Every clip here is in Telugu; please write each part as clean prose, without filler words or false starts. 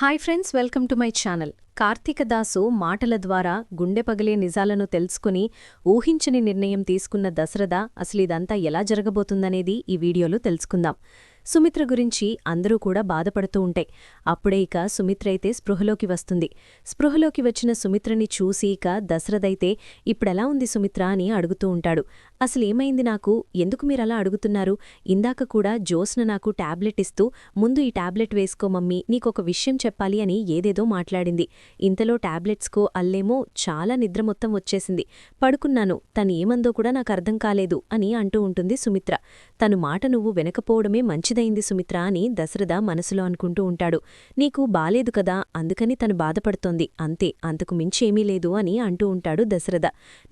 Hi friends, welcome to my channel. కార్తీక దాసు మాటల ద్వారా గుండె పగిలే నిజాలను తెలుసుకుని ఊహించని నిర్ణయం తీసుకున్న దశరథ అసలిదంతా ఎలా జరగబోతుందనేది ఈ వీడియోలో తెలుసుకుందాం. సుమిత్ర గురించి అందరూ కూడా బాధపడుతూ ఉంటాయి. అప్పుడే ఇక సుమిత్ర అయితే స్పృహలోకి వస్తుంది. స్పృహలోకి వచ్చిన సుమిత్రని చూసి ఇక దశరథైతే ఇప్పుడెలా ఉంది సుమిత్ర అని అడుగుతూ ఉంటాడు. అసలేమైంది నాకు, ఎందుకు మీరలా అడుగుతున్నారు? ఇందాక కూడా జ్యోత్స్న నాకు టాబ్లెట్ ఇస్తూ ముందు ఈ టాబ్లెట్ వేసుకో మమ్మీ, నీకొక విషయం చెప్పాలి అని ఏదేదో మాట్లాడింది. ఇంతలో టాబ్లెట్స్కో అల్లేమో చాలా నిద్ర మొత్తం వచ్చేసింది. పడుకున్నాను, తను ఏమందో కూడా నాకు అర్థం కాలేదు అని అంటూ ఉంటుంది సుమిత్ర. తను మాట నువ్వు వెనకపోవడమే మంచిదైంది సుమిత్ర అని దశరథ మనసులో అనుకుంటూ ఉంటాడు. నీకు బాలేదు కదా, అందుకని తను బాధపడుతోంది అంతే, అంతకు మించి ఏమీ లేదు అని అంటూ ఉంటాడు దశరథ.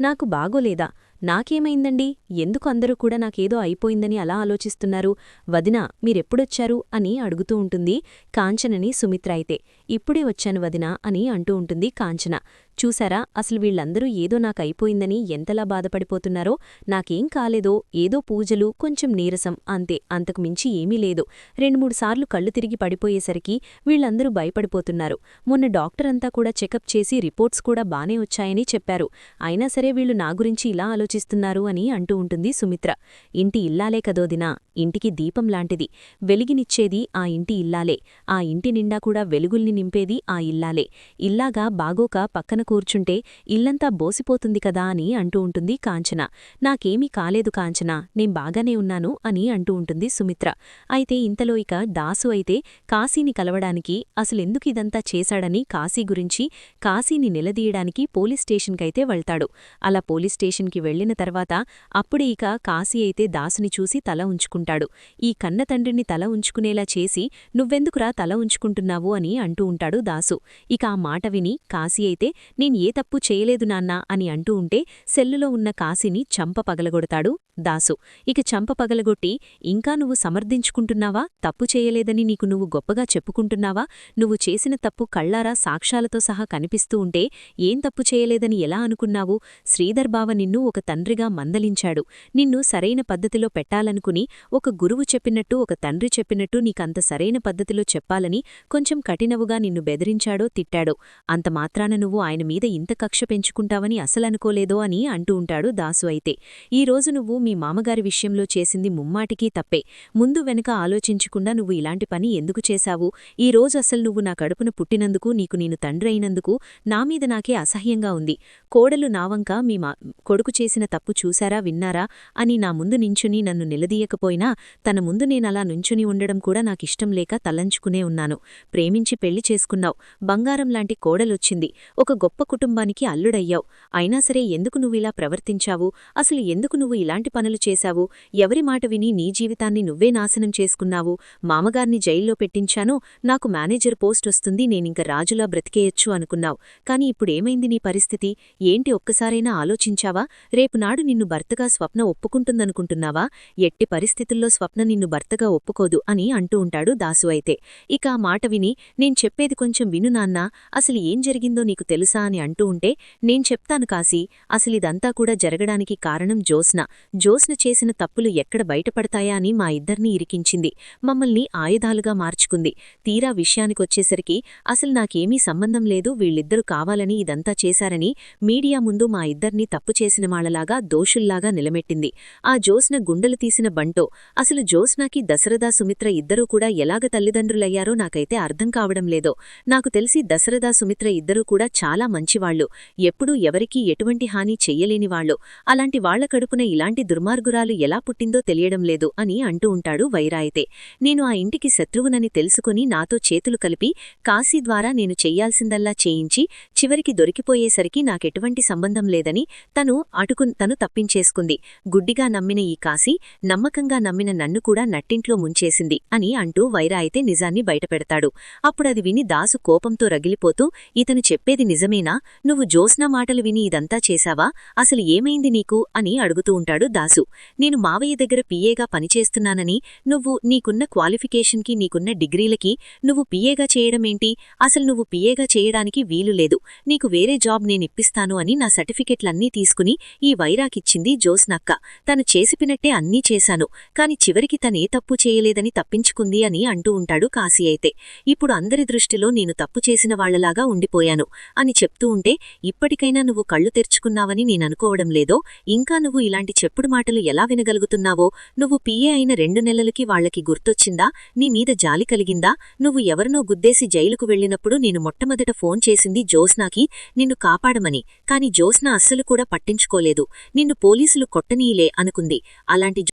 నాకు బాగోలేదా? నాకేమైందండి? ఎందుకు అందరూ కూడా నాకేదో అయిపోయిందని అలా ఆలోచిస్తున్నారు? వదినా, మీరెప్పుడొచ్చారు అని అడుగుతూ ఉంటుంది కాంచనని సుమిత్ర అయితే. ఇప్పుడే వచ్చాను వదినా అని అంటూ ఉంటుంది కాంచన. చూసారా, అసలు వీళ్లందరూ ఏదో నాకైపోయిందని ఎంతలా బాధపడిపోతున్నారో. నాకేం కాలేదో, ఏదో పూజలు, కొంచెం నీరసం అంతే, అంతకు మించి ఏమీ లేదు. 2-3 సార్లు కళ్ళు తిరిగి పడిపోయేసరికి వీళ్లందరూ భయపడిపోతున్నారు. మొన్న డాక్టర్ అంతా కూడా చెకప్ చేసి రిపోర్ట్స్ కూడా బానే వచ్చాయని చెప్పారు. అయినా సరే వీళ్లు నా గురించి ఇలా ఆలోచిస్తున్నారు అని అంటూ ఉంటుంది సుమిత్ర. ఇంటి ఇల్లాలే కదోదినా, ఇంటికి దీపం లాంటిది. వెలిగినిచ్చేది ఆ ఇంటి ఇల్లాలే. ఆ ఇంటి నిండా కూడా వెలుగుల్ని నింపేది ఆ ఇల్లాలే. ఇల్లాగా బాగోక పక్కన కూర్చుంటే ఇల్లంతా బోసిపోతుంది కదా అని అంటూ ఉంటుంది కాంచన. నాకేమీ కాలేదు కాంచన, నేం బాగానే ఉన్నాను అని అంటూ ఉంటుంది సుమిత్ర. అయితే ఇంతలో ఇక దాసు అయితే కాశీని కలవడానికి, అసలెందుకు ఇదంతా చేశాడని కాశీ గురించి, కాశీని నిలదీయడానికి పోలీస్ స్టేషన్కైతే వెళ్తాడు. అలా పోలీస్ స్టేషన్కి వెళ్లిన తర్వాత అప్పుడే ఇక కాశీ అయితే దాసుని చూసి తల ఉంచుకుంటాడు. ఈ కన్న తండ్రిని తల ఉంచుకునేలా చేసి నువ్వెందుకురా తల ఉంచుకుంటున్నావు అని అంటూ ఉంటాడు దాసు. ఇక ఆ మాట విని కాశీ అయితే నేను ఏ తప్పు చేయలేదు నాన్నా అని అంటూ ఉంటే సెల్లులో ఉన్న కాశీని చంప పగలగొడతాడు దాసు. ఇక చంప పగలగొట్టి, ఇంకా నువ్వు సమర్థించుకుంటున్నావా? తప్పు చేయలేదని నీకు నువ్వు గొప్పగా చెప్పుకుంటున్నావా? నువ్వు చేసిన తప్పు కళ్లారా సాక్ష్యాలతో సహా కనిపిస్తూ ఉంటే ఏం తప్పు చేయలేదని ఎలా అనుకున్నావు? శ్రీధర్ బావ నిన్ను ఒక తండ్రిగా మందలించాడు. నిన్ను సరైన పద్ధతిలో పెట్టాలనుకుని, ఒక గురువు చెప్పినట్టు, ఒక తండ్రి చెప్పినట్టు నీకంత సరైన పద్ధతిలో చెప్పాలని కొంచెం కఠినవుగా నిన్ను బెదిరించాడో తిట్టాడో, అంత మాత్రాన నువ్వు ఆయన మీద ఇంత కక్ష పెంచుకుంటావని అసలనుకోలేదో అని అంటూ ఉంటాడు దాసు అయితే. ఈరోజు నువ్వు మీ మామగారి విషయంలో చేసింది ముమ్మాటికీ తప్పే. ముందు వెనుక ఆలోచించకుండా నువ్వు ఇలాంటి పని ఎందుకు చేశావు? ఈ రోజు అసలు నువ్వు నా కడుపున పుట్టినందుకు, నీకు నేను తండ్రి అయినందుకు నా మీద నాకే అసహ్యంగా ఉంది. కోడలు నావంక మీ కొడుకు చేసిన తప్పు చూశారా, విన్నారా అని నా ముందు నించుని నన్ను నిలదీయకపోయినా తన ముందు నేనలా నుంచుని ఉండడం కూడా నాకిష్టం లేక తలంచుకునే ఉన్నాను. ప్రేమించి పెళ్లి చేసుకున్నావు, బంగారం లాంటి కోడలొచ్చింది, ఒక గొప్ప కుటుంబానికి అల్లుడయ్యావు. అయినా సరే ఎందుకు నువ్విలా ప్రవర్తించావు? అసలు ఎందుకు నువ్వు ఇలాంటి పనులు చేశావు? ఎవరి మాట విని నీ జీవితాన్ని నువ్వే నాశనం చేసుకున్నావు? మామగారిని జైల్లో పెట్టించాను, నాకు మేనేజర్ పోస్ట్ వస్తుంది, నేనింక రాజులా బ్రతికేయొచ్చు అనుకున్నావు. కాని ఇప్పుడేమైంది నీ పరిస్థితి? ఏంటి, ఒక్కసారైనా ఆలోచించావా? రేపునాడు నిన్ను భర్తగా స్వప్న ఒప్పుకుంటుందనుకుంటున్నావా? ఎట్టి పరిస్థితుల్లో స్వప్న నిన్ను భర్తగా ఒప్పుకోదు అని అంటూ ఉంటాడు దాసు అయితే. ఇక ఆ మాట విని, నేను చెప్పేది కొంచెం విను నాన్నా, అసలు ఏం జరిగిందో నీకు తెలుసా అని అంటూ ఉంటే, నేను చెప్తాను కాశీ, అసలిదంతా కూడా జరగడానికి కారణం జ్యోత్స్న చేసిన తప్పులు ఎక్కడ బయటపడతాయా అని మా ఇద్దర్నీ ఇరికించింది, మమ్మల్ని ఆయుధాలుగా మార్చుకుంది. తీరా విషయానికొచ్చేసరికి అసలు నాకేమీ సంబంధం లేదు, వీళ్ళిద్దరూ కావాలని ఇదంతా చేశారని మీడియా ముందు మా ఇద్దర్నీ తప్పు చేసిన మాళ్లలాగా, దోషుల్లాగా నిలమెట్టింది. ఆ జ్యోత్స్న గుండెలు తీసిన బంటో. అసలు జ్యోత్స్నకి దశరథ సుమిత్ర ఇద్దరూ కూడా ఎలాగ తల్లిదండ్రులయ్యారో నాకైతే అర్థం కావడం లేదో. నాకు తెలిసి దశరథ సుమిత్ర ఇద్దరూ కూడా చాలా మంచివాళ్లు, ఎప్పుడూ ఎవరికీ ఎటువంటి హాని చెయ్యలేనివాళ్లు. అలాంటి వాళ్ల కడుపున ఇలాంటి దుర్మార్గురాలు ఎలా పుట్టిందో తెలియడం లేదు అని అంటూ ఉంటాడు వైరా అయితే. నేను ఆ ఇంటికి శత్రువునని తెలుసుకుని నాతో చేతులు కలిపి కాశీ ద్వారా నేను చెయ్యాల్సిందల్లా చేయించి చివరికి దొరికిపోయేసరికి నాకెటువంటి సంబంధం లేదని తను తప్పించేసుకుంది. గుడ్డిగా నమ్మిన ఈ కాశీ నమ్మకంగా నమ్మిన నన్ను కూడా నట్టింట్లో ముంచేసింది అని అంటూ వైరా అయితే నిజాన్ని బయటపెడతాడు. అప్పుడది విని దాసు కోపంతో రగిలిపోతూ, ఇతను చెప్పేది నిజమే నిజమేనా? నువ్వు జ్యోత్స్న మాటలు విని ఇదంతా చేశావా? అసలు ఏమైంది నీకు అని అడుగుతూ ఉంటాడు దాసు. నేను మావయ్య దగ్గర పిఏగా పనిచేస్తున్నానని, నువ్వు నీకున్న క్వాలిఫికేషన్కి నీకున్న డిగ్రీలకి నువ్వు పిఏగా చేయడమేంటి? అసలు నువ్వు పిఏగా చేయడానికి వీలు లేదు, నీకు వేరే జాబ్ నేనిప్పిస్తాను అని నా సర్టిఫికెట్లన్నీ తీసుకుని ఈ వైరాకిచ్చింది జ్యోత్స్నక్క. తను చేసిపినట్టే అన్నీ చేశాను, కాని చివరికి తనే తప్పు చేయలేదని తప్పించుకుంది అని అంటూ ఉంటాడు కాశీ. అయితే ఇప్పుడు అందరి దృష్టిలో నేను తప్పు చేసిన వాళ్లలాగా ఉండిపోయాను అని చెప్తూ ఉంటే, ఇప్పటికైనా నువ్వు కళ్ళు తెరుచుకున్నావని నేననుకోవడం లేదో, ఇంకా నువ్వు ఇలాంటి చెప్పుడు మాటలు ఎలా వినగలుగుతున్నావో? నువ్వు పిఏ అయిన 2 నెలలకి వాళ్లకి గుర్తొచ్చిందా? నీ మీద జాలి కలిగిందా? నువ్వు ఎవరినో గుద్దేసి జైలుకు వెళ్లినప్పుడు నేను మొట్టమొదట ఫోన్ చేసింది జ్యోత్స్నాకి నిన్ను కాపాడమని. కాని జ్యోత్స్న అస్సలు కూడా పట్టించుకోలేదు, నిన్ను పోలీసులు కొట్టనీయలే అనుకుంది. అలాంటి